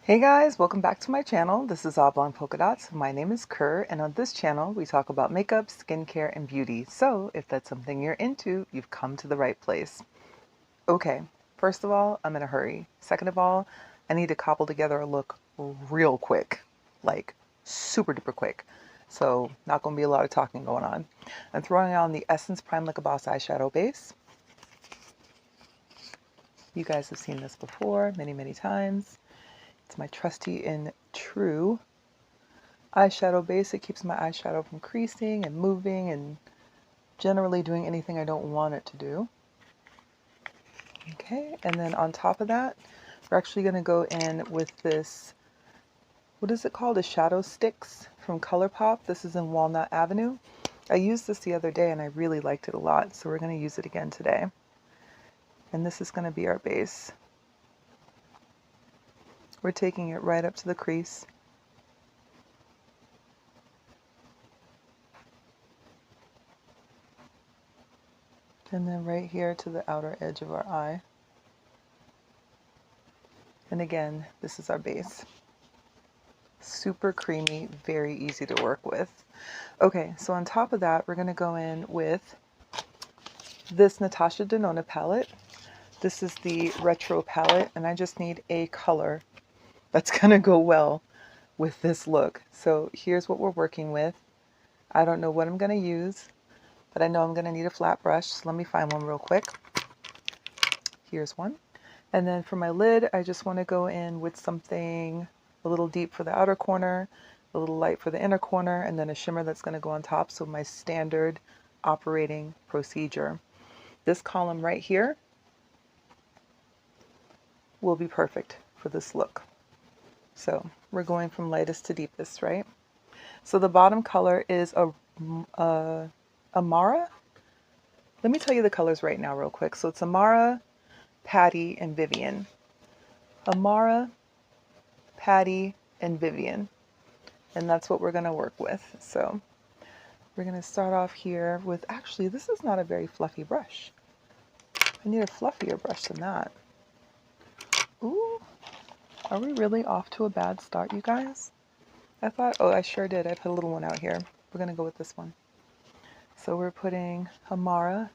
Hey guys, welcome back to my channel. This is Oblong Polka Dots. My name is Kerr, and on this channel we talk about makeup, skincare, and beauty. So if that's something you're into, you've come to the right place. Okay, first of all, I'm in a hurry. Second of all, I need to cobble together a look real quick, like super duper quick. So not going to be a lot of talking going on. I'm throwing on the Essence Prime Like a Boss eyeshadow base. You guys have seen this before many times. It's my trusty and true eyeshadow base. It keeps my eyeshadow from creasing and moving and generally doing anything I don't want it to do. Okay, and then on top of that, we're actually going to go in with this, what is it called? A Shadow Sticks from ColourPop. This is in Walnut Avenue. I used this the other day and I really liked it a lot, so we're going to use it again today. And this is going to be our base. We're taking it right up to the crease. And then right here to the outer edge of our eye. And again, this is our base. Super creamy, very easy to work with. Okay, so on top of that, we're going to go in with this Natasha Denona palette. This is the retro palette, and I just need a color that's going to go well with this look. So here's what we're working with. I don't know what I'm going to use, but I know I'm going to need a flat brush. So let me find one real quick. Here's one. And then for my lid, I just want to go in with something a little deep for the outer corner, a little light for the inner corner, and then a shimmer that's going to go on top. So my standard operating procedure. This column right here will be perfect for this look. So we're going from lightest to deepest, right? So the bottom color is a Amara. Let me tell you the colors right now real quick. So it's Amara, Patty, and Vivian. Amara, Patty, and Vivian. And that's what we're going to work with. So we're going to start off here with, actually, this is not a very fluffy brush. I need a fluffier brush than that. Ooh, are we really off to a bad start, you guys? I thought, oh, I sure did. I put a little one out here. We're going to go with this one. So we're putting Amara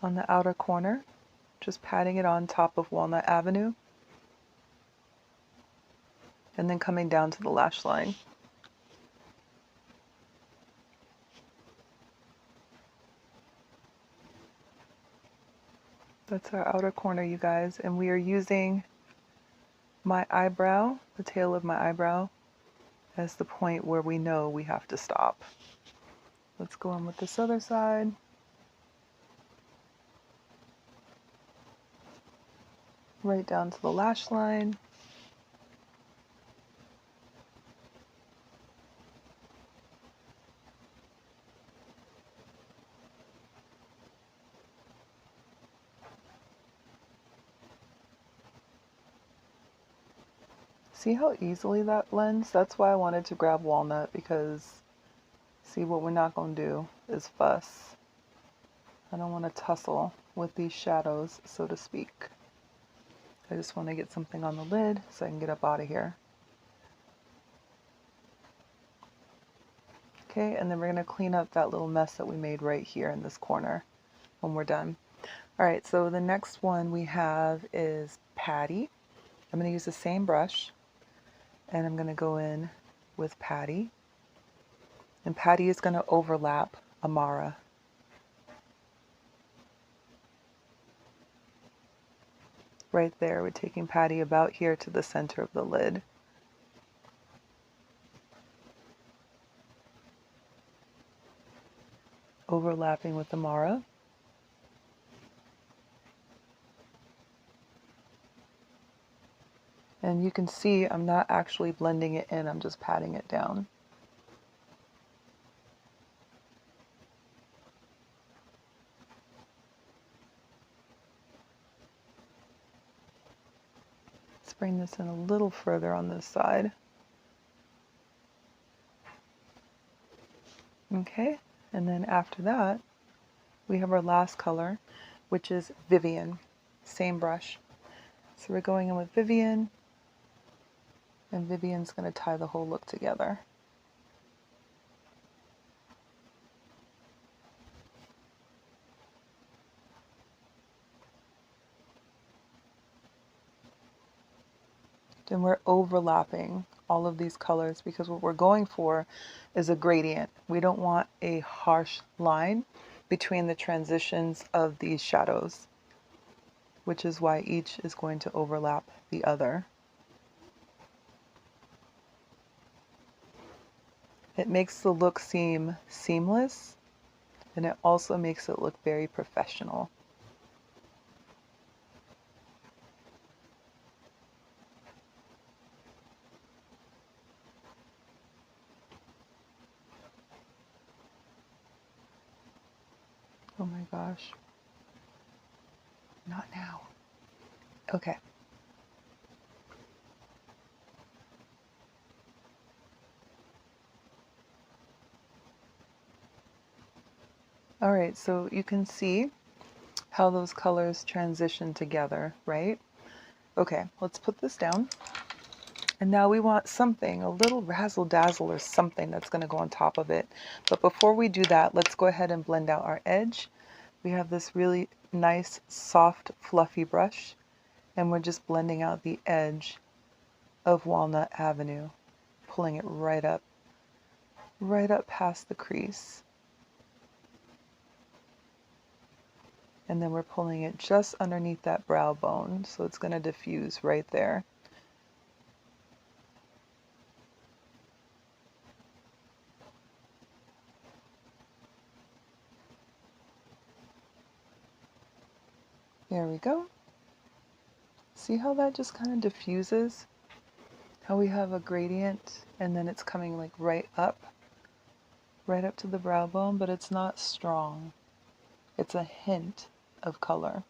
on the outer corner, just patting it on top of Walnut Avenue, and then coming down to the lash line. That's our outer corner, you guys, and we are using my eyebrow, the tail of my eyebrow, as the point where we know we have to stop. Let's go on with this other side. Right down to the lash line. See how easily that blends? That's why I wanted to grab walnut, because see, what we're not going to do is fuss. I don't want to tussle with these shadows, so to speak. I just want to get something on the lid so I can get up out of here. Okay, and then we're going to clean up that little mess that we made right here in this corner when we're done. All right, so the next one we have is Patty. I'm going to use the same brush, and I'm going to go in with Patty. And Patty is going to overlap Amara. Right there, we're taking Patty about here to the center of the lid. Overlapping with Amara. And you can see I'm not actually blending it in, I'm just patting it down. Let's bring this in a little further on this side. Okay, and then after that, we have our last color, which is Vivian. Same brush. So we're going in with Vivian, And Vivian's going to tie the whole look together. Then we're overlapping all of these colors because what we're going for is a gradient. We don't want a harsh line between the transitions of these shadows, which is why each is going to overlap the other. It makes the look seem seamless, and it also makes it look very professional. Oh my gosh. Not now. Okay. All right, so you can see how those colors transition together, right? Okay, let's put this down. And now we want something, a little razzle dazzle or something that's going to go on top of it. But before we do that, let's go ahead and blend out our edge. We have this really nice, soft, fluffy brush, and we're just blending out the edge of Walnut Avenue, pulling it right up past the crease. And then we're pulling it just underneath that brow bone, so it's going to diffuse right there. There we go. See how that just kind of diffuses? How we have a gradient and then it's coming like right up to the brow bone, but it's not strong. It's a hint of color.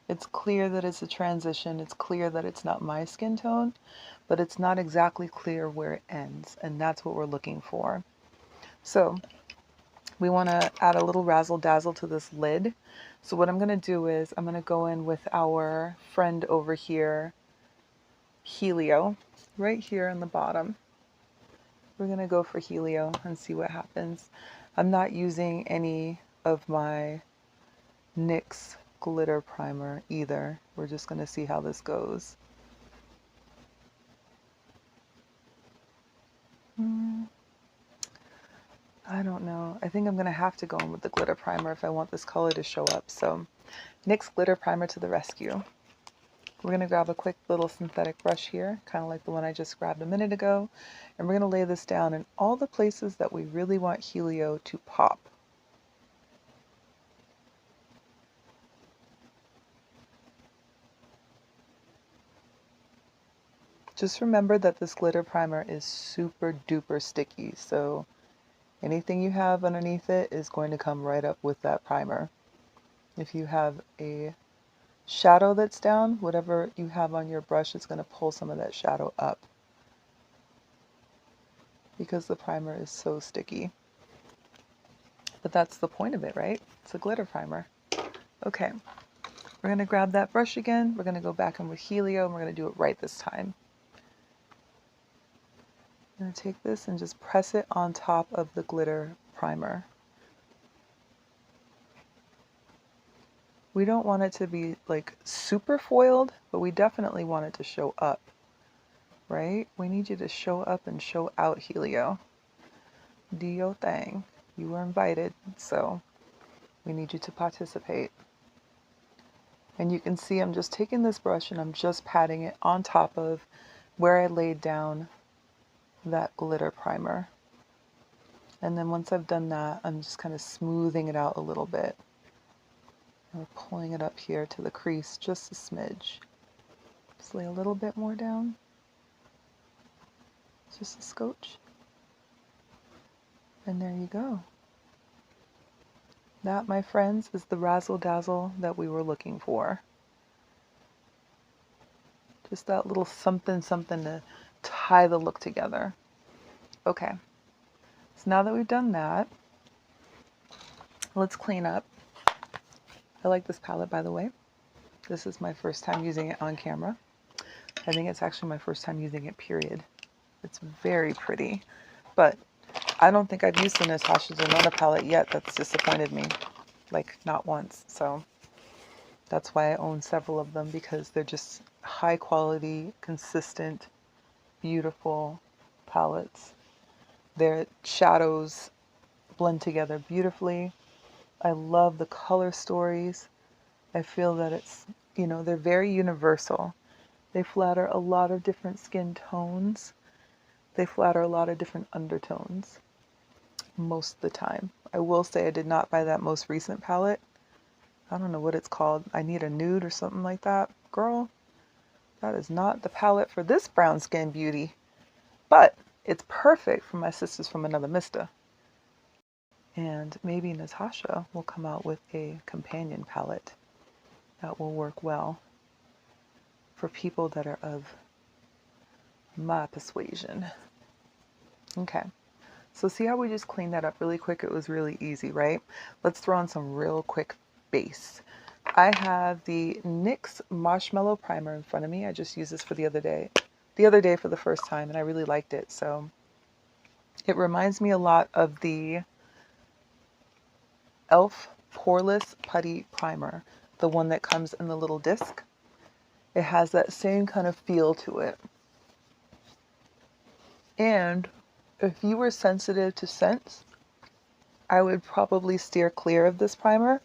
It's clear that it's a transition. It's clear that it's not my skin tone, but it's not exactly clear where it ends, and that's what we're looking for. So we want to add a little razzle dazzle to this lid. So what I'm going to do is I'm going to go in with our friend over here, Helio, right here on the bottom. We're going to go for Helio and see what happens. I'm not using any of my NYX glitter primer either. We're just going to see how this goes. I don't know. I think I'm going to have to go in with the glitter primer if I want this color to show up. So NYX glitter primer to the rescue. We're going to grab a quick little synthetic brush here, kind of like the one I just grabbed a minute ago. And we're going to lay this down in all the places that we really want Helio to pop. Just remember that this glitter primer is super duper sticky, so anything you have underneath it is going to come right up with that primer. If you have a shadow that's down, whatever you have on your brush is going to pull some of that shadow up because the primer is so sticky. But that's the point of it, right? It's a glitter primer. Okay, we're going to grab that brush again. We're going to go back in with Helio and we're going to do it right this time. I'm going to take this and just press it on top of the glitter primer. We don't want it to be like super foiled, but we definitely want it to show up, right? We need you to show up and show out, Helio. Do your thing. You were invited, so we need you to participate. And you can see I'm just taking this brush and I'm just patting it on top of where I laid down that glitter primer. And then once I've done that, I'm just kind of smoothing it out a little bit. And we're pulling it up here to the crease just a smidge. Just lay a little bit more down. Just a scotch. And there you go. That, my friends, is the razzle dazzle that we were looking for. Just that little something something to tie the look together. Okay, so now that we've done that, let's clean up. I like this palette, by the way. This is my first time using it on camera. I think it's actually my first time using it, period. It's very pretty, but I don't think I've used the Natasha Denona palette yet that's disappointed me, like not once. So that's why I own several of them, because they're just high quality, consistent, beautiful palettes. Their shadows blend together beautifully. I love the color stories. I feel that it's, you know, they're very universal. They flatter a lot of different skin tones. They flatter a lot of different undertones most of the time. I will say I did not buy that most recent palette. I don't know what it's called. I Need a Nude or something like that. Girl, that is not the palette for this brown skin beauty. But it's perfect for my sisters from Another Mista. And maybe Natasha will come out with a companion palette that will work well for people that are of my persuasion. Okay, so see how we just cleaned that up really quick? It was really easy, right? Let's throw on some real quick base. I have the NYX Marshmallow Primer in front of me. I just used this for the other day for the first time, and I really liked it. So it reminds me a lot of the e.l.f. Poreless Putty Primer, the one that comes in the little disc. It has that same kind of feel to it. And if you were sensitive to scents, I would probably steer clear of this primer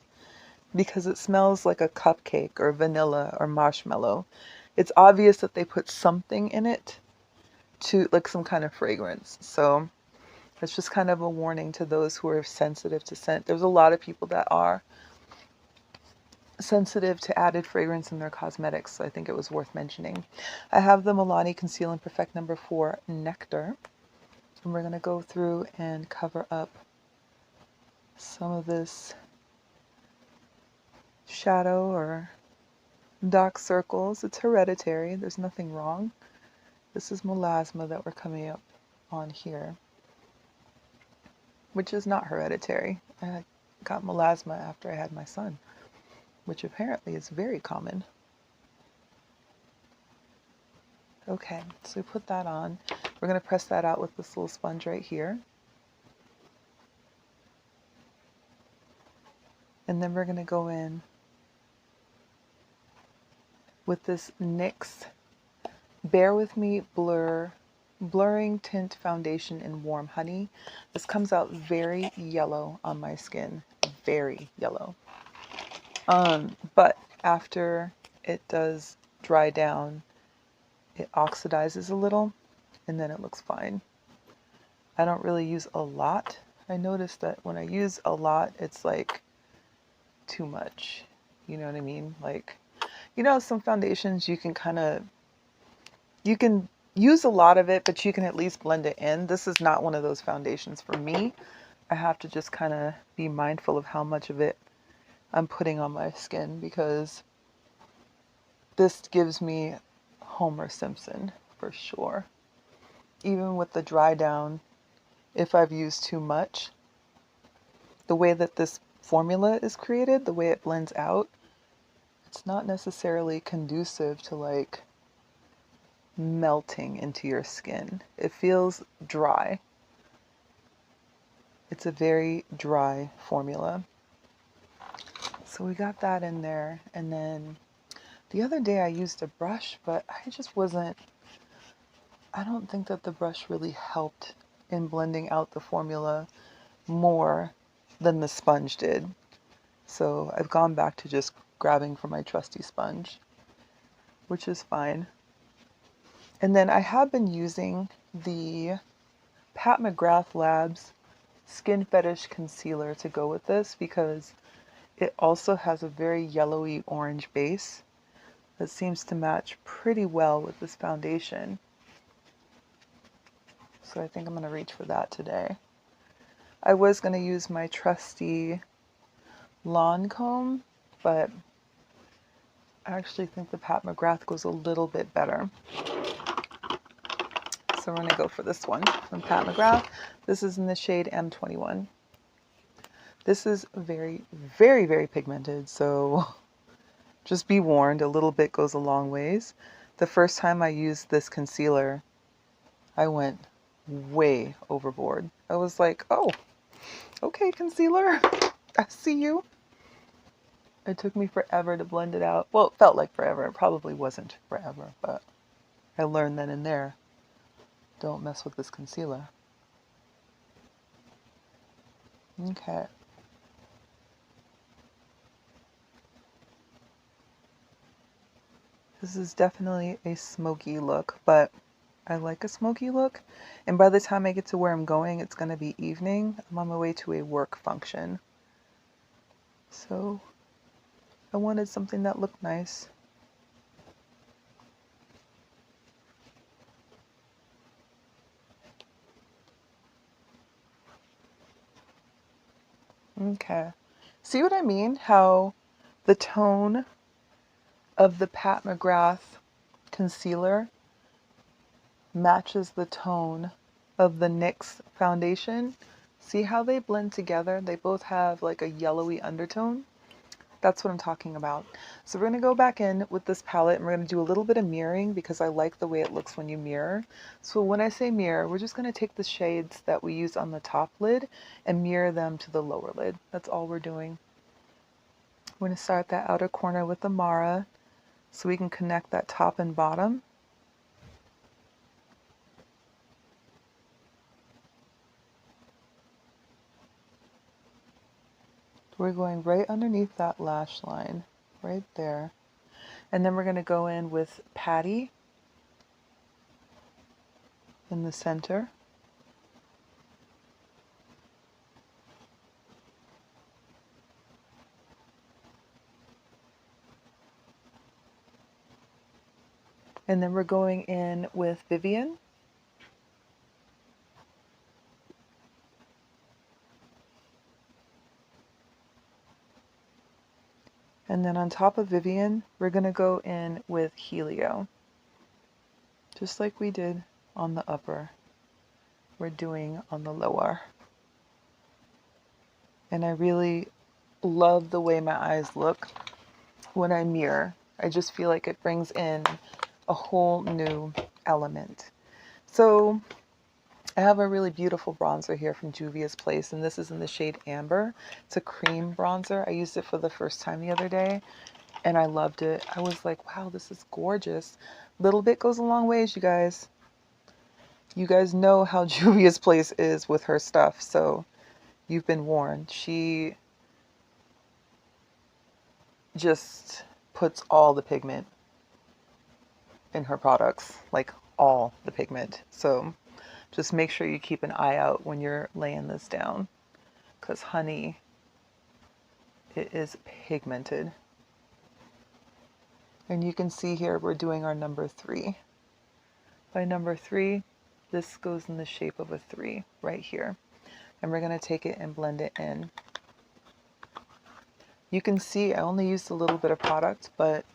because it smells like a cupcake or vanilla or marshmallow. It's obvious that they put something in it to, like, some kind of fragrance. So it's just kind of a warning to those who are sensitive to scent. There's a lot of people that are sensitive to added fragrance in their cosmetics, so I think it was worth mentioning. I have the Milani Conceal and Perfect No. 4 Nectar, and we're going to go through and cover up some of this shadow or dark circles. It's hereditary. There's nothing wrong. This is melasma that we're coming up on here, which is not hereditary. I got melasma after I had my son, which apparently is very common. Okay, so we put that on. We're going to press that out with this little sponge right here. And then we're going to go in with this NYX Bear With Me Blurring Tint Foundation in Warm Honey. This comes out very yellow on my skin, very yellow. But after it does dry down, it oxidizes a little, and then it looks fine. I don't really use a lot. I noticed that when I use a lot, it's like too much. You know what I mean? Like, you know, some foundations you can use a lot of it, but you can at least blend it in. This is not one of those foundations for me. I have to just kind of be mindful of how much of it I'm putting on my skin, because this gives me Homer Simpson for sure. Even with the dry down, if I've used too much, the way that this formula is created, the way it blends out, it's not necessarily conducive to like melting into your skin. It feels dry. It's a very dry formula. So we got that in there. And then the other day I used a brush, but I don't think that the brush really helped in blending out the formula more than the sponge did. So I've gone back to just grabbing for my trusty sponge, which is fine. And then I have been using the Pat McGrath Labs Skin Fetish Concealer to go with this, because it also has a very yellowy orange base that seems to match pretty well with this foundation. So I think I'm going to reach for that today. I was going to use my trusty lawn comb, but I actually think the Pat McGrath goes a little bit better. So we're going to go for this one from Pat McGrath. This is in the shade M21. This is very, very, very pigmented, so just be warned, a little bit goes a long ways. The first time I used this concealer, I went way overboard. I was like, oh, okay, concealer, I see you. It took me forever to blend it out. Well, it felt like forever. It probably wasn't forever, but I learned then and there, don't mess with this concealer. Okay. This is definitely a smoky look, but I like a smoky look. And by the time I get to where I'm going, it's going to be evening. I'm on my way to a work function. So I wanted something that looked nice. Okay. See what I mean? How the tone of the Pat McGrath concealer matches the tone of the NYX foundation. See how they blend together? They both have like a yellowy undertone. That's what I'm talking about. So we're going to go back in with this palette and we're going to do a little bit of mirroring because I like the way it looks when you mirror. So when I say mirror, we're just going to take the shades that we use on the top lid and mirror them to the lower lid. That's all we're doing. We're going to start that outer corner with the Mara so we can connect that top and bottom. We're going right underneath that lash line, right there. And then we're going to go in with Patty in the center. And then we're going in with Vivian. And then on top of Vivian, we're going to go in with Helio. Just like we did on the upper, we're doing on the lower. And I really love the way my eyes look when I mirror. I just feel like it brings in a whole new element. So I have a really beautiful bronzer here from Juvia's Place, and this is in the shade Amber. It's a cream bronzer. I used it for the first time the other day, and I loved it. I was like, wow, this is gorgeous. Little bit goes a long ways, you guys. You guys know how Juvia's Place is with her stuff, so you've been warned. She just puts all the pigment in her products, like all the pigment. So just make sure you keep an eye out when you're laying this down, because honey, it is pigmented. And you can see here we're doing our number 3. By number 3, this goes in the shape of a 3 right here. And we're going to take it and blend it in. You can see I only used a little bit of product, but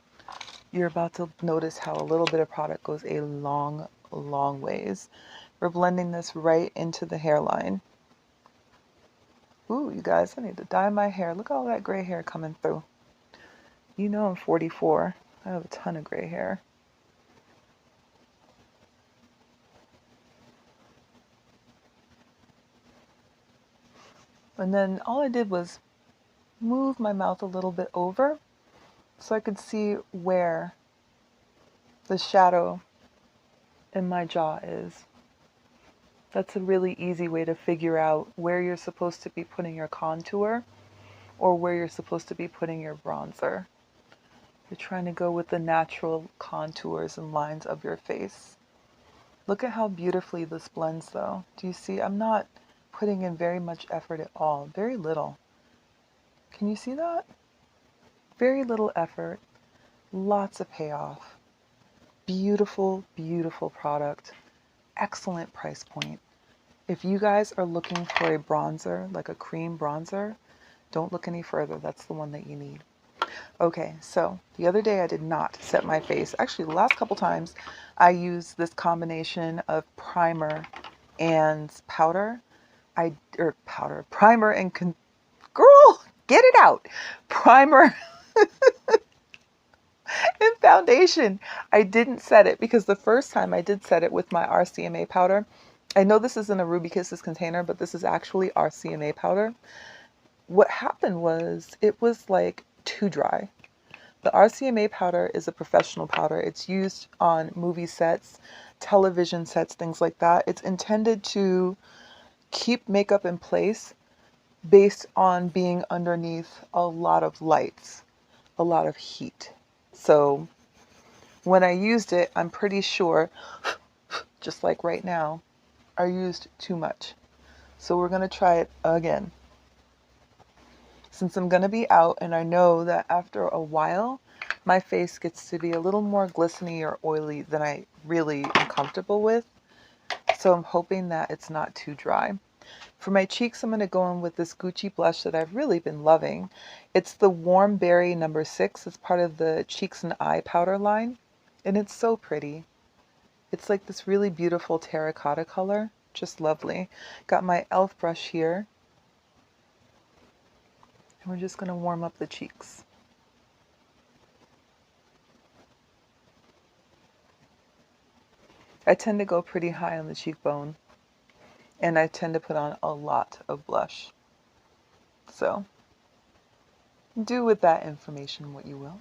you're about to notice how a little bit of product goes a long, long ways. We're blending this right into the hairline. Ooh, you guys, I need to dye my hair. Look at all that gray hair coming through. You know I'm 44. I have a ton of gray hair. And then all I did was move my mouth a little bit over so I could see where the shadow in my jaw is. That's a really easy way to figure out where you're supposed to be putting your contour or where you're supposed to be putting your bronzer. You're trying to go with the natural contours and lines of your face. Look at how beautifully this blends though. Do you see? I'm not putting in very much effort at all. Very little. Can you see that? Very little effort. Lots of payoff. Beautiful, beautiful product. Excellent price point. If you guys are looking for a bronzer, like a cream bronzer, don't look any further. That's the one that you need. Okay, so the other day I did not set my face. Actually, the last couple times I used this combination of primer and powder. Primer and girl, get it out. Primer and foundation. I didn't set it because the first time I did set it with my RCMA powder. I know this isn't a Ruby Kisses container, but this is actually RCMA powder. What happened was it was like too dry. The RCMA powder is a professional powder. It's used on movie sets, television sets, things like that. It's intended to keep makeup in place based on being underneath a lot of lights, a lot of heat. So when I used it, I'm pretty sure, just like right now, I used too much. So we're going to try it again. Since I'm going to be out and I know that after a while, my face gets to be a little more glistening or oily than I really am comfortable with. So I'm hoping that it's not too dry. For my cheeks, I'm going to go in with this Gucci blush that I've really been loving. It's the Warm Berry number 6. It's part of the Cheeks and Eye powder line. And it's so pretty. It's like this really beautiful terracotta color. Just lovely. Got my e.l.f. brush here. And we're just going to warm up the cheeks. I tend to go pretty high on the cheekbone. And I tend to put on a lot of blush. So, do with that information what you will.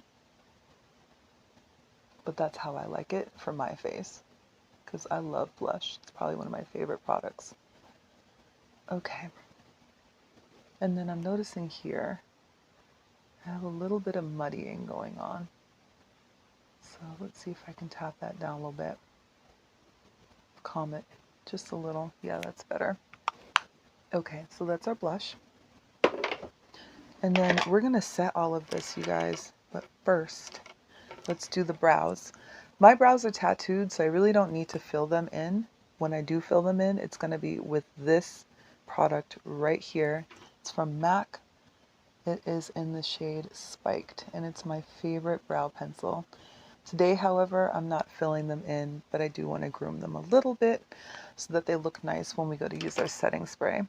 But that's how I like it for my face. Because I love blush. It's probably one of my favorite products. Okay. And then I'm noticing here, I have a little bit of muddying going on. So let's see if I can tap that down a little bit. Calm it just a little. Yeah, that's better. Okay, so that's our blush. And then we're going to set all of this, you guys. But first, let's do the brows. My brows are tattooed, so I really don't need to fill them in. When I do fill them in, it's going to be with this product right here. It's from MAC. It is in the shade Spiked, and it's my favorite brow pencil. Today, however, I'm not filling them in, but I do want to groom them a little bit so that they look nice when we go to use our setting spray.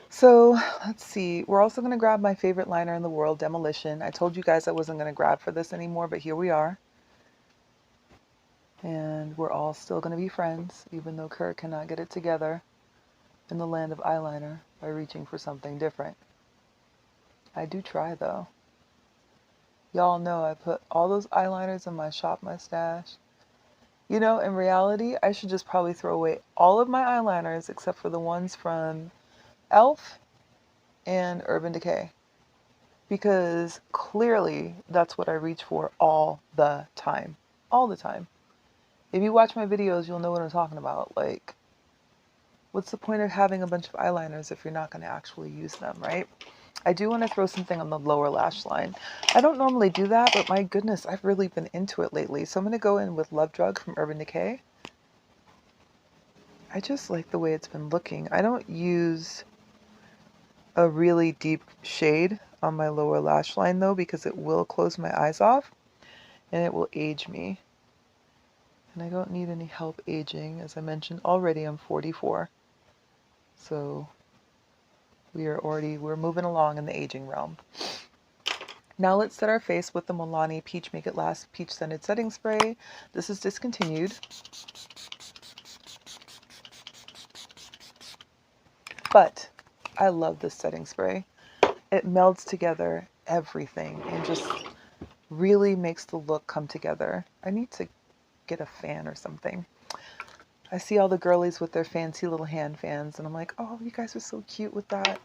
So let's see. We're also going to grab my favorite liner in the world, Demolition. I told you guys I wasn't going to grab for this anymore, but here we are. And we're all still going to be friends, even though Kerr cannot get it together in the land of eyeliner by reaching for something different. I do try, though. Y'all know I put all those eyeliners in my shop mustache. You know, in reality, I should just probably throw away all of my eyeliners except for the ones from e.l.f. and Urban Decay. Because clearly that's what I reach for all the time. All the time. If you watch my videos, you'll know what I'm talking about. Like, what's the point of having a bunch of eyeliners if you're not going to actually use them, right? I do want to throw something on the lower lash line. I don't normally do that, but my goodness, I've really been into it lately. So I'm going to go in with Love Drug from Urban Decay. I just like the way it's been looking. I don't use a really deep shade on my lower lash line, though, because it will close my eyes off and it will age me. And I don't need any help aging. As I mentioned already, I'm 44. So we're moving along in the aging realm. Now let's set our face with the Milani Peach Make It Last Peach Scented Setting Spray. This is Discontinued. But I love this setting spray. It melds together everything and just really makes the look come together. I need to get a fan or something. I see all the girlies with their fancy little hand fans and I'm like, oh, you guys are so cute with that.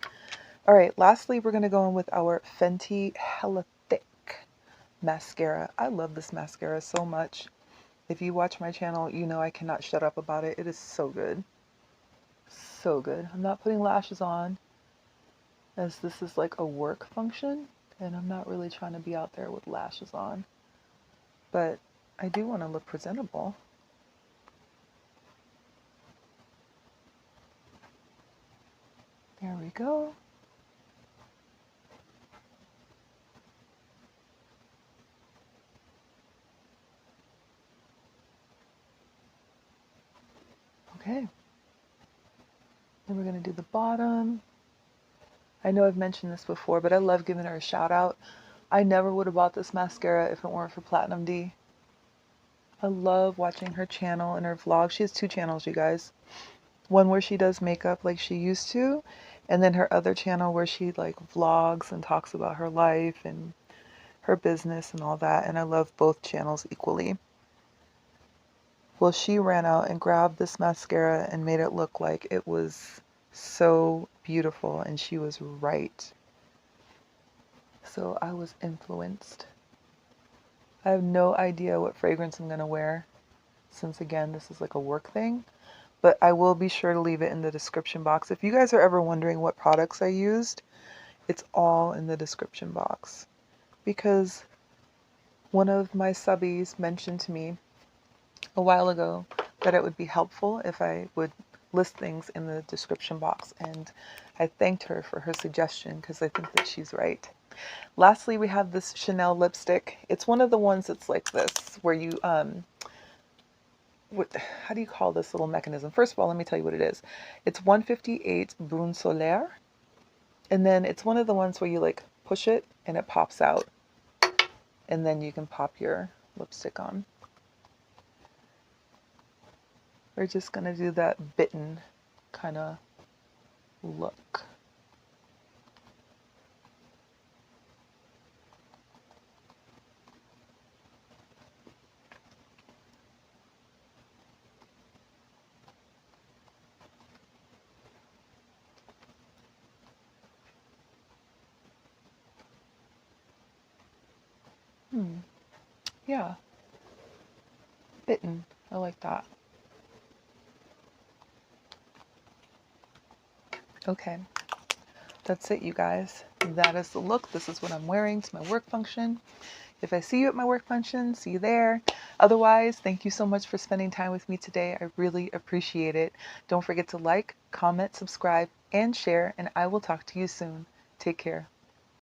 All right, lastly, we're going to go in with our Fenty Hella Thick mascara. I love this mascara so much. If you watch my channel, you know I cannot shut up about it. It is so good. So good. I'm not putting lashes on as this is like a work function and I'm not really trying to be out there with lashes on. But I do want to look presentable. There we go. Okay. Then we're going to do the bottom. I know I've mentioned this before, but I love giving her a shout out. I never would have bought this mascara if it weren't for Platinum D. I love watching her channel and her vlog. She has two channels, you guys. One where she does makeup like she used to, and then her other channel where she like vlogs and talks about her life and her business and all that. And I love both channels equally. Well, she ran out and grabbed this mascara and made it look like it was so beautiful, and she was right. So I was influenced. I have no idea what fragrance I'm going to wear, since again, this is like a work thing, but I will be sure to leave it in the description box. If you guys are ever wondering what products I used, it's all in the description box, because one of my subbies mentioned to me a while ago that it would be helpful if I would list things in the description box, and I thanked her for her suggestion because I think that she's right. Lastly, we have this Chanel lipstick. It's one of the ones that's like this, where you, how do you call this little mechanism? First of all, let me tell you what it is. It's 158 Brune Solaire, and then it's one of the ones where you like push it and it pops out, and then you can pop your lipstick on. We're just going to do that bitten kind of look. Yeah, bitten. I like that. Okay, that's it, you guys. That is the look. This is what I'm wearing to my work function. If I see you at my work function, see you there. Otherwise, thank you so much for spending time with me today. I really appreciate it. Don't forget to like, comment, subscribe, and share, and I will talk to you soon. Take care.